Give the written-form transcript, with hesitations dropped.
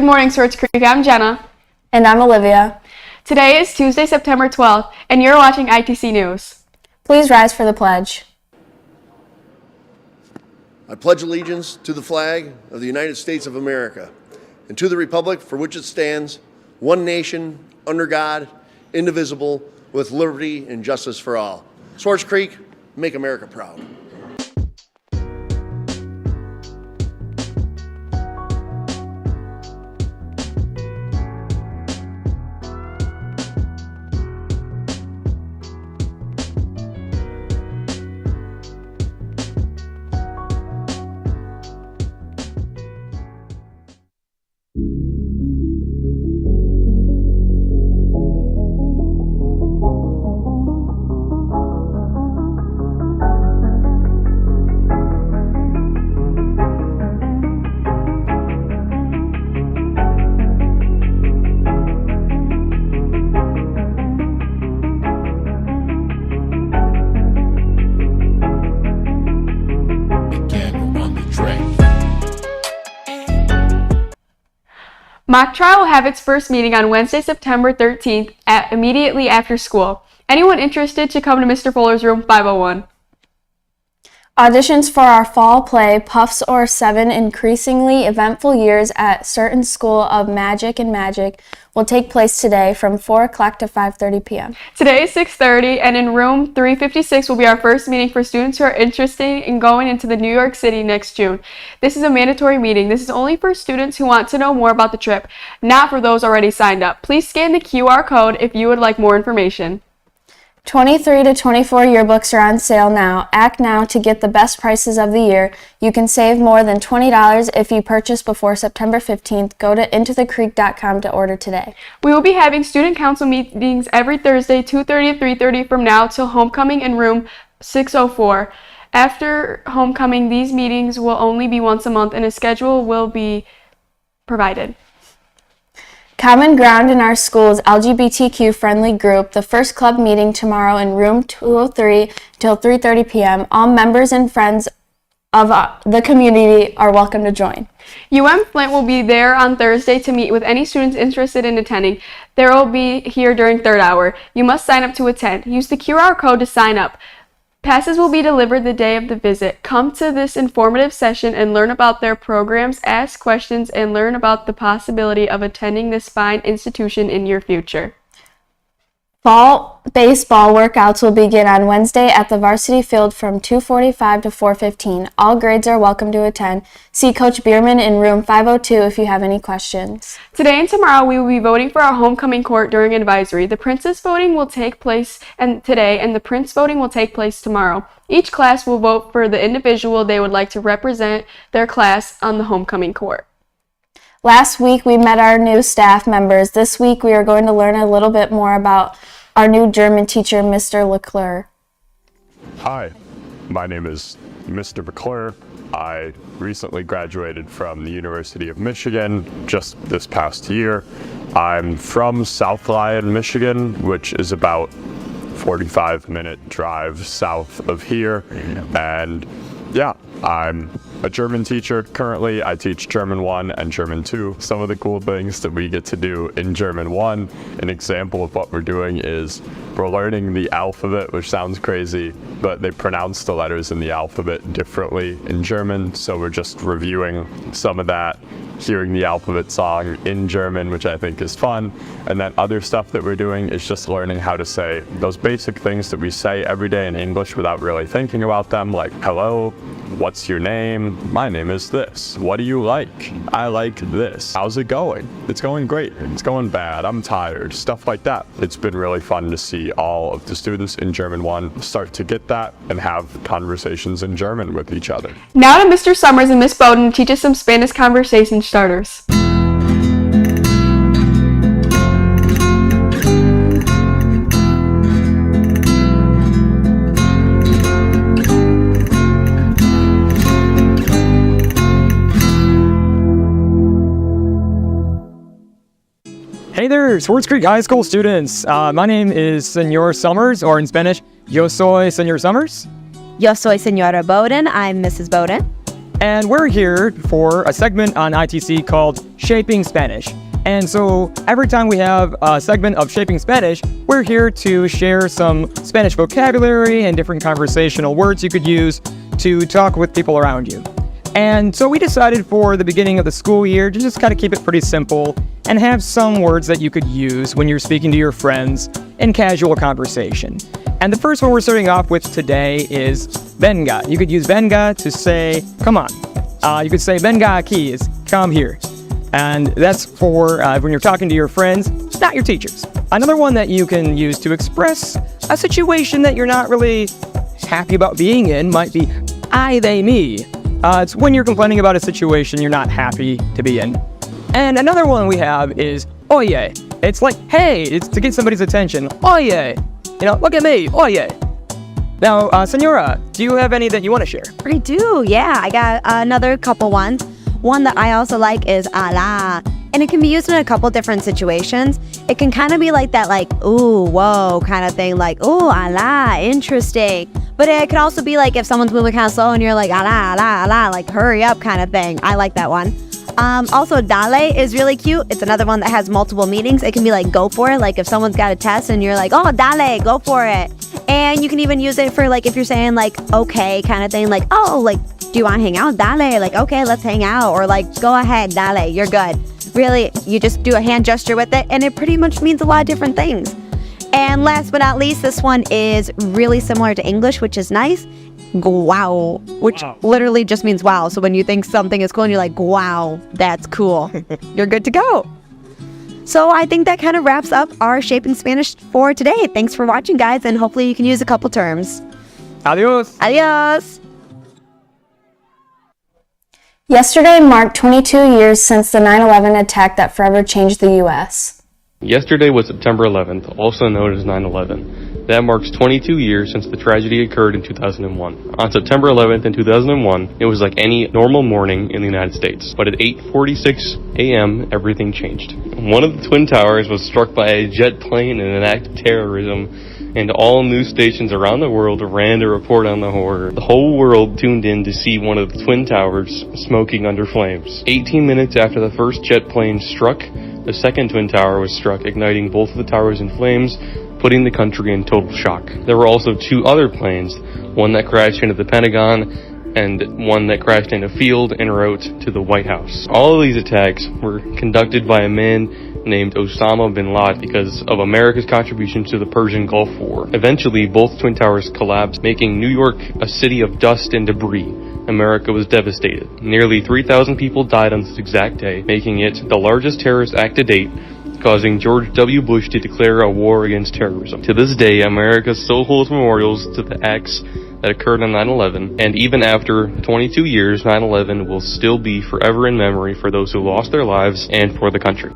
Good morning, Swartz Creek. I'm Jenna. And I'm Olivia. Today is Tuesday, September 12th, and you're watching ITC News. Please rise for the pledge. I pledge allegiance to the flag of the United States of America and to the republic for which it stands, one nation, under God, indivisible, with liberty and justice for all. Swartz Creek, make America proud. Mock trial will have its first meeting on Wednesday, September 13th, immediately after school. Anyone interested to come to Mr. Fuller's room 501. Auditions for our fall play, Puffs or Seven Increasingly Eventful Years at Certain School of Magic and Magic, will take place today from 4 o'clock to 5:30 p.m. Today is 6:30, and in room 356 will be our first meeting for students who are interested in going into the New York City next June. This is a mandatory meeting. This is only for students who want to know more about the trip, not for those already signed up. Please scan the QR code if you would like more information. 23 to 24 yearbooks are on sale now. Act now to get the best prices of the year. You can save more than $20 if you purchase before September 15th. Go to intothecreek.com to order today. We will be having student council meetings every Thursday, 2:30 to 3:30 from now till homecoming in room 604. After homecoming, these meetings will only be once a month and a schedule will be provided. Common Ground in our school's LGBTQ-friendly group, the first club meeting tomorrow in room 203 till 3:30 p.m. All members and friends of the community are welcome to join. UM Flint will be there on Thursday to meet with any students interested in attending. They will be here during third hour. You must sign up to attend. Use the QR code to sign up. Passes will be delivered the day of the visit. Come to this informative session and learn about their programs, ask questions, and learn about the possibility of attending this fine institution in your future. Fall baseball workouts will begin on Wednesday at the varsity field from 2:45 to 4:15. All grades are welcome to attend. See Coach Bierman in room 502 if you have any questions. Today and tomorrow we will be voting for our homecoming court during advisory. The princess voting will take place today and the prince voting will take place tomorrow. Each class will vote for the individual they would like to represent their class on the homecoming court. Last week we met our new staff members. This week we are going to learn a little bit more about our new German teacher, Mr. Leclerc. Hi, my name is Mr. Leclerc. I recently graduated from the University of Michigan just this past year. I'm from South Lyon, Michigan, which is about 45-minute drive south of here. And yeah, I'm a German teacher currently. I teach German 1 and German 2. Some of the cool things that we get to do in German 1, an example of what we're doing is we're learning the alphabet, which sounds crazy, but they pronounce the letters in the alphabet differently in German, so we're just reviewing some of that, hearing the alphabet song in German, which I think is fun. And then other stuff that we're doing is just learning how to say those basic things that we say every day in English without really thinking about them, like hello, what's your name? My name is this. What do you like? I like this. How's it going? It's going great. It's going bad. I'm tired. Stuff like that. It's been really fun to see all of the students in German 1 start to get that and have conversations in German with each other. Now to Mr. Summers and Miss Bowden to teach us some Spanish conversation starters. Hey there, Swartz Creek High School students. My name is Senor Summers, or in Spanish, Yo soy Senor Summers. Yo soy Señora Bowden. I'm Mrs. Bowden. And we're here for a segment on ITC called Shaping Spanish. And so every time we have a segment of Shaping Spanish, we're here to share some Spanish vocabulary and different conversational words you could use to talk with people around you. And so we decided for the beginning of the school year to just kind of keep it pretty simple and have some words that you could use when you're speaking to your friends in casual conversation. And the first one we're starting off with today is venga. You could use venga to say, come on. You could say venga aquí is come here. And that's for when you're talking to your friends, not your teachers. Another one that you can use to express a situation that you're not really happy about being in might be ay de mi. It's when you're complaining about a situation you're not happy to be in. And another one we have is oye. It's like, hey, it's to get somebody's attention. Oye. You know, look at me. Oye. Now, Senora, do you have any that you want to share? I do, yeah. I got another couple ones. One that I also like is ala, and it can be used in a couple different situations. It can kind of be like that, like, ooh, whoa, kind of thing, like, ooh, ala, interesting. But it could also be like if someone's moving kind of slow and you're like, ala, ala, ala, like, hurry up kind of thing. I like that one. Also, dale is really cute. It's another one that has multiple meanings. It can be like, go for it. Like if someone's got a test and you're like, oh, dale, go for it. And you can even use it for like if you're saying like, okay, kind of thing, like, oh, like, do you want to hang out? Dale, like, okay, let's hang out. Or like, go ahead, dale, you're good. Really, you just do a hand gesture with it and it pretty much means a lot of different things. And last but not least, this one is really similar to English, which is nice. Wow, which literally just means wow. So when you think something is cool and you're like, wow, that's cool, you're good to go. So I think that kind of wraps up our Shaping Spanish for today. Thanks for watching, guys, and hopefully you can use a couple terms. Adios. Adios. Yesterday marked 22 years since the 9/11 attack that forever changed the U.S. Yesterday was September 11th, also known as 9/11. That marks 22 years since the tragedy occurred in 2001. On September 11th in 2001, it was like any normal morning in the United States. But at 8:46 a.m., everything changed. One of the Twin Towers was struck by a jet plane in an act of terrorism, and all news stations around the world ran to report on the horror. The whole world tuned in to see one of the Twin Towers smoking under flames. 18 minutes after the first jet plane struck, the second Twin Tower was struck, igniting both of the towers in flames, putting the country in total shock. There were also two other planes, one that crashed into the Pentagon and one that crashed in a field en route to the White House. All of these attacks were conducted by a man named Osama bin Laden because of America's contribution to the Persian Gulf War. Eventually, both Twin Towers collapsed, making New York a city of dust and debris. America was devastated. Nearly 3,000 people died on this exact day, making it the largest terrorist act to date, causing George W. Bush to declare a war against terrorism. To this day, America still holds memorials to the acts that occurred on 9/11, and even after 22 years, 9/11 will still be forever in memory for those who lost their lives and for the country.